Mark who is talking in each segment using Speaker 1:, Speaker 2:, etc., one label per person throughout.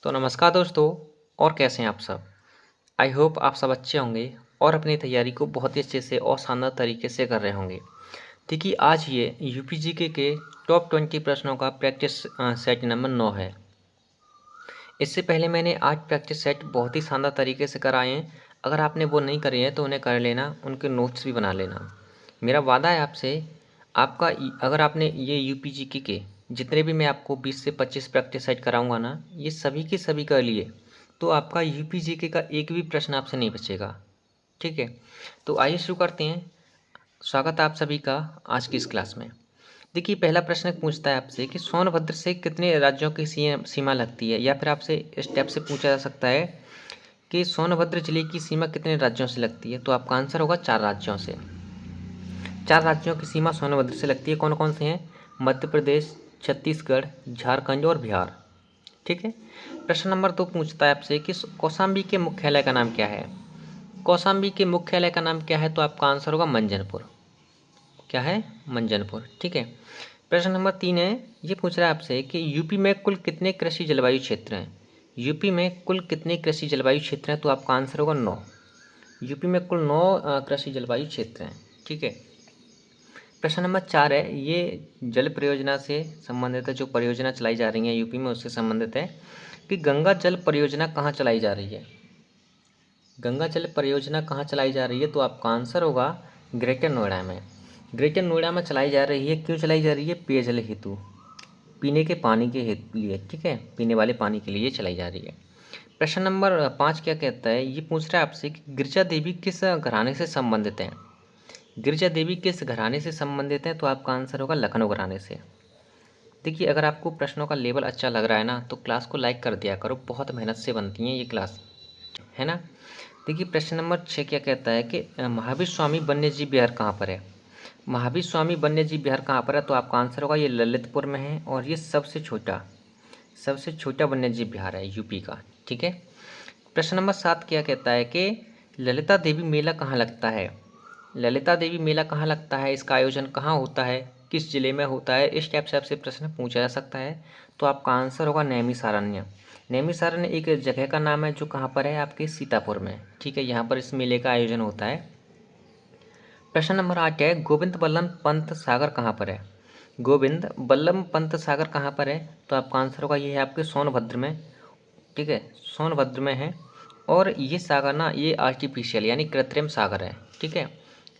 Speaker 1: तो नमस्कार दोस्तों। और कैसे हैं आप सब। आई होप आप सब अच्छे होंगे और अपनी तैयारी को बहुत ही अच्छे से और शानदार तरीके से कर रहे होंगे। देखिए आज ये यूपीजीके के टॉप 20 प्रश्नों का प्रैक्टिस सेट नंबर 9 है। इससे पहले मैंने 8 प्रैक्टिस सेट बहुत ही शानदार तरीके से कराए हैं। अगर आपने वो नहीं करे हैं तो उन्हें कर लेना, उनके नोट्स भी बना लेना। मेरा वादा है आपसे, आपका अगर आपने ये यूपीजीके के जितने भी मैं आपको 20 से 25 प्रैक्टिस सेट कराऊंगा ना, ये सभी के सभी कर लिए तो आपका यूपीजीके का एक भी प्रश्न आपसे नहीं बचेगा। ठीक है, तो आइए शुरू करते हैं। स्वागत है आप सभी का आज की इस क्लास में। देखिए पहला प्रश्न पूछता है आपसे कि सोनभद्र से कितने राज्यों की सीमा लगती है, या फिर आपसे इस टाइप से पूछा जा सकता है कि सोनभद्र जिले की सीमा कितने राज्यों से लगती है। तो आपका आंसर होगा 4 राज्यों से। 4 राज्यों की सीमा सोनभद्र से लगती है। कौन कौन से हैं? मध्य प्रदेश, छत्तीसगढ़, झारखंड और बिहार। ठीक है। प्रश्न नंबर 2 पूछता है आपसे कि कौशाम्बी के मुख्यालय का नाम क्या है। कौशाम्बी के मुख्यालय का नाम क्या है? तो आपका आंसर होगा मंजनपुर। क्या है? मंजनपुर। ठीक है। प्रश्न नंबर 3 है, ये पूछ रहा है आपसे कि यूपी में कुल कितने कृषि जलवायु क्षेत्र हैं। यूपी में कुल कितने कृषि जलवायु क्षेत्र हैं? तो आपका आंसर होगा 9। यूपी में कुल 9 कृषि जलवायु क्षेत्र हैं। ठीक है। प्रश्न नंबर 4 है, ये जल परियोजना से संबंधित है। जो परियोजना चलाई जा रही है यूपी में उससे संबंधित है कि गंगा जल परियोजना कहाँ चलाई जा रही है। गंगा जल परियोजना कहाँ चलाई जा रही है? तो आपका आंसर होगा ग्रेटर नोएडा में। ग्रेटर नोएडा में चलाई जा रही है। क्यों चलाई जा रही है? पेयजल हेतु, पीने के पानी के लिए। ठीक है, पीने वाले पानी के लिए चलाई जा रही है। प्रश्न नंबर 5 क्या कहता है, ये पूछ रहा है आपसे कि गिरजा देवी किस घराने से संबंधित हैं। गिरजा देवी किस घराने से संबंधित हैं? तो आपका आंसर होगा लखनऊ घराने से। देखिए अगर आपको प्रश्नों का लेवल अच्छा लग रहा है ना, तो क्लास को लाइक कर दिया करो। बहुत मेहनत से बनती है ये क्लास, है ना। देखिए प्रश्न नंबर 6 क्या कहता है कि महावीर स्वामी वन्यजीव विहार कहाँ पर है। महावीर स्वामी वन्यजीव विहार कहाँ पर है? तो आपका आंसर होगा ये ललितपुर में है, और ये सबसे छोटा वन्यजीव विहार है यूपी का। ठीक है। प्रश्न नंबर 7 क्या कहता है कि ललिता देवी मेला कहाँ लगता है। ललिता देवी मेला कहाँ लगता है, इसका आयोजन कहाँ होता है, किस जिले में होता है। इस टाइप से आपसे प्रश्न पूछा जा सकता है। तो आपका आंसर होगा नैमिषारण्य। नैमिषारण्य एक जगह का नाम है जो कहाँ पर है, आपके सीतापुर में। ठीक है, यहाँ पर इस मेले का आयोजन होता है। प्रश्न नंबर 8 है, गोविंद बल्लभ पंत सागर कहाँ पर है। गोविंद बल्लभ पंत सागर कहाँ पर है? तो आपका आंसर होगा ये है आपके सोनभद्र में। ठीक है, सोनभद्र में है। और ये सागर ना, ये आर्टिफिशियल यानी कृत्रिम सागर है। ठीक है,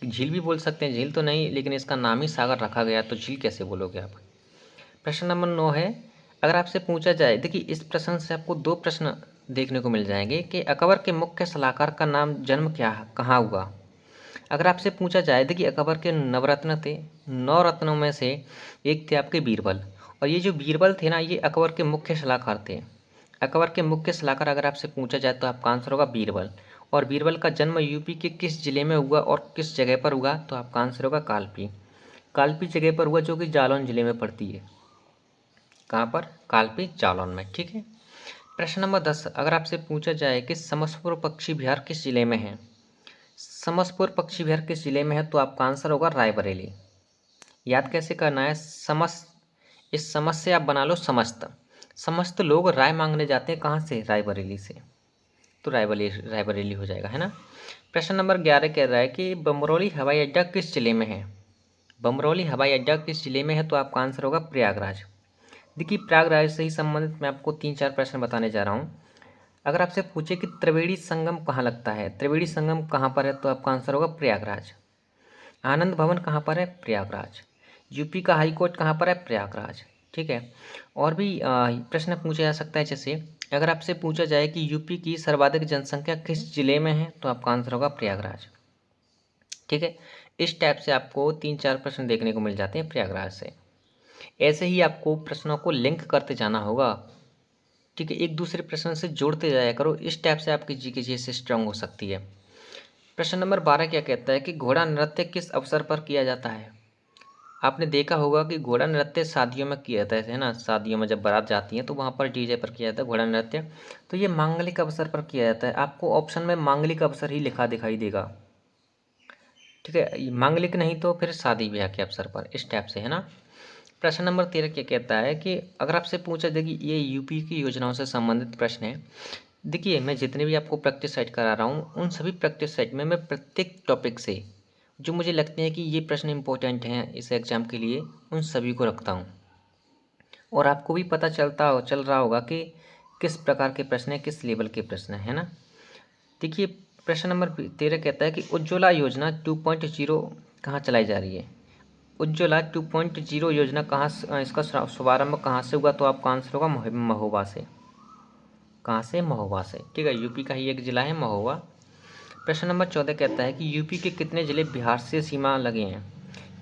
Speaker 1: झील भी बोल सकते हैं, झील तो नहीं, लेकिन इसका नाम ही सागर रखा गया, तो झील कैसे बोलोगे आप। प्रश्न नंबर 9 है, अगर आपसे पूछा जाए, देखिए इस प्रश्न से आपको 2 प्रश्न देखने को मिल जाएंगे कि अकबर के मुख्य सलाहकार का नाम जन्म क्या कहाँ हुआ। अगर आपसे पूछा जाए, देखिए अकबर के नवरत्न थे, 9 रत्नों में से एक थे आपके बीरबल, और ये जो बीरबल थे ना, ये अकबर के मुख्य सलाहकार थे। अकबर के मुख्य सलाहकार अगर आपसे पूछा जाए तो आपका आंसर होगा बीरबल। और बीरबल का जन्म यूपी के किस जिले में हुआ और किस जगह पर हुआ? तो आपका आंसर होगा कालपी। कालपी जगह पर हुआ, जो कि जालौन जिले में पड़ती है। कहाँ पर? कालपी, जालौन में। ठीक है। प्रश्न नंबर 10, अगर आपसे पूछा जाए कि समसपुर पक्षी विहार किस जिले में है। समसपुर पक्षी विहार किस जिले में है? तो आपका आंसर होगा रायबरेली। याद कैसे करना है? इस समस्त से आप बना लो समस्त। समस्त लोग राय मांगने जाते हैं कहाँ से? रायबरेली से। तो रायबरेली हो जाएगा, है ना। प्रश्न नंबर 11 कह रहा है कि बमरौली हवाई अड्डा किस जिले में है। बमरौली हवाई अड्डा किस जिले में है? तो आपका आंसर होगा प्रयागराज। देखिए प्रयागराज से ही संबंधित मैं आपको 3-4 प्रश्न बताने जा रहा हूँ। अगर आपसे पूछे कि त्रिवेणी संगम कहाँ लगता है, त्रिवेणी संगम कहाँ पर है? तो आपका आंसर होगा प्रयागराज। आनंद भवन कहाँ पर है? प्रयागराज। यूपी का हाई कोर्ट कहाँ पर है? प्रयागराज। ठीक है। और भी प्रश्न पूछा जा सकता है, जैसे अगर आपसे पूछा जाए कि यूपी की सर्वाधिक जनसंख्या किस जिले में है? तो आपका आंसर होगा प्रयागराज। ठीक है, इस टाइप से आपको 3-4 प्रश्न देखने को मिल जाते हैं प्रयागराज से। ऐसे ही आपको प्रश्नों को लिंक करते जाना होगा। ठीक है, एक दूसरे प्रश्न से जोड़ते जाया करो। इस टाइप से आपकी जीके जैसे स्ट्रांग हो सकती है। प्रश्न नंबर 12 क्या कहता है कि घोड़ा नृत्य किस अवसर पर किया जाता है। आपने देखा होगा कि घोड़ा नृत्य शादियों में किया जाता है ना। शादियों में जब बारात जाती है तो वहाँ पर डीजे पर किया जाता है घोड़ा नृत्य। तो ये मांगलिक अवसर पर किया जाता है। आपको ऑप्शन में मांगलिक अवसर ही लिखा दिखाई देगा। ठीक है, मांगलिक नहीं तो फिर शादी ब्याह के अवसर पर, इस टाइप से, है ना। प्रश्न नंबर 13 क्या कहता है कि अगर आपसे पूछा जाए कि ये यूपी की योजनाओं से संबंधित प्रश्न है। देखिए, मैं जितने भी आपको प्रैक्टिस सेट करा रहा हूँ, उन सभी प्रैक्टिस सेट में मैं प्रत्येक टॉपिक से जो मुझे लगते हैं कि ये प्रश्न इंपॉर्टेंट हैं इस एग्ज़ाम के लिए, उन सभी को रखता हूँ। और आपको भी पता चल रहा होगा कि किस प्रकार के प्रश्न हैं, किस लेवल के प्रश्न हैं, है ना। देखिए, प्रश्न नंबर 13 कहता है कि उज्ज्वला योजना 2.0 कहाँ चलाई जा रही है। उज्ज्वला 2.0 योजना कहाँ इसका शुभारंभ कहाँ से हुआ, तो आपका आंसर होगा महोबा से। कहाँ से? महोबा से। ठीक है, यूपी का ही एक जिला है महोबा। प्रश्न नंबर 14 कहता है कि यूपी के कितने जिले बिहार से सीमा लगे हैं।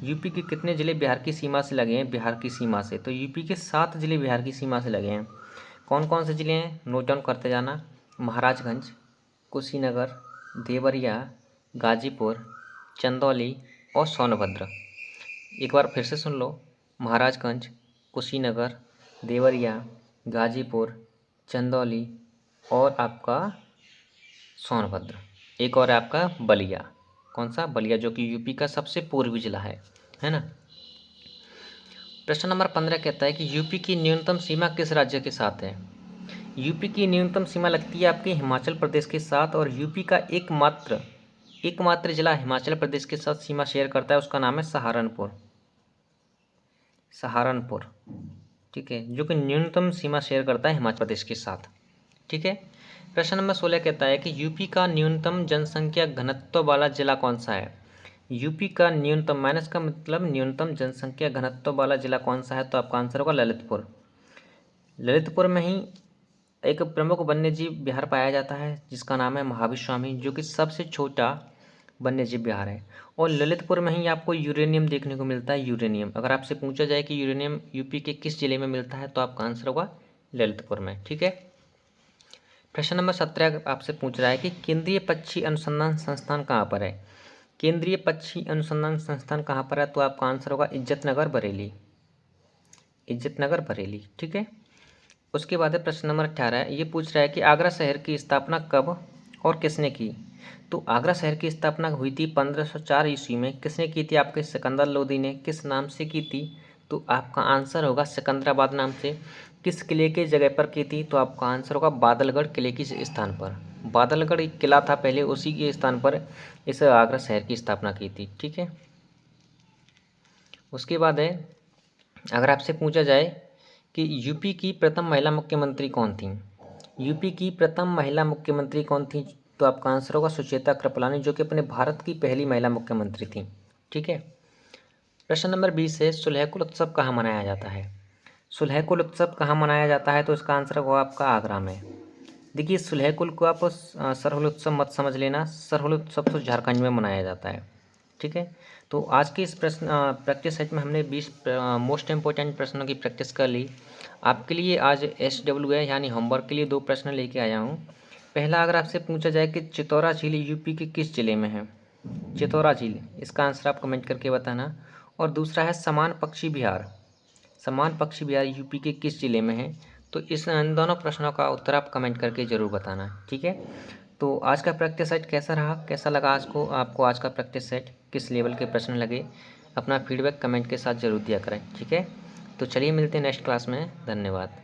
Speaker 1: यूपी के कितने जिले बिहार की सीमा से लगे हैं? बिहार की सीमा से तो यूपी के 7 जिले बिहार की सीमा से लगे हैं। कौन कौन से जिले हैं? नोट डाउन करते जाना। महाराजगंज, कुशीनगर, देवरिया, गाजीपुर, चंदौली और सोनभद्र। एक बार फिर से सुन लो। महाराजगंज, कुशीनगर, देवरिया, गाजीपुर, चंदौली और आपका सोनभद्र। एक और है आपका बलिया। कौन सा? बलिया, जो कि यूपी का सबसे पूर्वी जिला है ना। प्रश्न नंबर 15 कहता है कि यूपी की न्यूनतम सीमा किस राज्य के साथ है। यूपी की न्यूनतम सीमा लगती है आपके हिमाचल प्रदेश के साथ, और यूपी का एकमात्र जिला हिमाचल प्रदेश के साथ सीमा शेयर करता है, उसका नाम है सहारनपुर। सहारनपुर, ठीक है, जो कि न्यूनतम सीमा शेयर करता है हिमाचल प्रदेश के साथ। ठीक है। प्रश्न नंबर 16 कहता है कि यूपी का न्यूनतम जनसंख्या घनत्व वाला जिला कौन सा है। यूपी का न्यूनतम माइनस का मतलब न्यूनतम जनसंख्या घनत्व वाला जिला कौन सा है, तो आपका आंसर होगा ललितपुर। ललितपुर में ही एक प्रमुख वन्यजीव विहार पाया जाता है जिसका नाम है महावीर स्वामी, जो कि सबसे छोटा वन्यजीव विहार है। और ललितपुर में ही आपको यूरेनियम देखने को मिलता है। यूरेनियम, अगर आपसे पूछा जाए कि यूरेनियम यूपी के किस जिले में मिलता है, तो आपका आंसर होगा ललितपुर में। ठीक है। प्रश्न नंबर 17 आपसे पूछ रहा है कि केंद्रीय पक्षी अनुसंधान संस्थान कहाँ पर है। केंद्रीय पक्षी अनुसंधान संस्थान कहाँ पर है, तो आपका आंसर होगा इज्जतनगर बरेली। इज्जतनगर बरेली, ठीक है। उसके बाद है प्रश्न नंबर 18, ये पूछ रहा है कि आगरा शहर की स्थापना कब और किसने की। तो आगरा शहर की स्थापना हुई थी 1504 ईस्वी में। किसने की थी? आपके सिकंदर लोदी ने। किस नाम से की थी? तो आपका आंसर होगा सिकंदराबाद नाम से। किस किले के जगह पर की थी? तो आपका आंसर होगा बादलगढ़ किले की स्थान पर। बादलगढ़ एक किला था पहले, उसी के स्थान पर इस आगरा शहर की स्थापना की थी। ठीक है। उसके बाद है, अगर आपसे पूछा जाए कि यूपी की प्रथम महिला मुख्यमंत्री कौन थी। यूपी की प्रथम महिला मुख्यमंत्री कौन थी, तो आपका आंसर होगा सुचेता कृपलानी, जो कि अपने भारत की पहली महिला मुख्यमंत्री थी। ठीक है। प्रश्न नंबर 20 है, सुलहकुल उत्सव कहाँ मनाया जाता है। सुलहकुल उत्सव कहाँ मनाया जाता है, तो इसका आंसर होगा आपका आगरा में। देखिए, सुलहकुल को आप सरहुल उत्सव मत समझ लेना। सरहुल उत्सव तो झारखंड में मनाया जाता है। ठीक है। तो आज के इस प्रैक्टिस सेट में हमने 20 मोस्ट इंपॉर्टेंट प्रश्नों की प्रैक्टिस कर ली। आपके लिए आज SW है, यानी होमवर्क के लिए 2 प्रश्न लेके आया हूँ। पहला, अगर आपसे पूछा जाए कि चितौरा झील यूपी के किस जिले में है। चितौरा झील, इसका आंसर आप कमेंट करके बताना। और दूसरा है समान पक्षी विहार। समान पक्षी विहार यूपी के किस जिले में है। तो इन दोनों प्रश्नों का उत्तर आप कमेंट करके ज़रूर बताना। ठीक है। तो आज का प्रैक्टिस सेट कैसा रहा, कैसा लगा आपको आज का प्रैक्टिस सेट, किस लेवल के प्रश्न लगे, अपना फीडबैक कमेंट के साथ ज़रूर दिया करें। ठीक है। तो चलिए मिलते हैं नेक्स्ट क्लास में। धन्यवाद।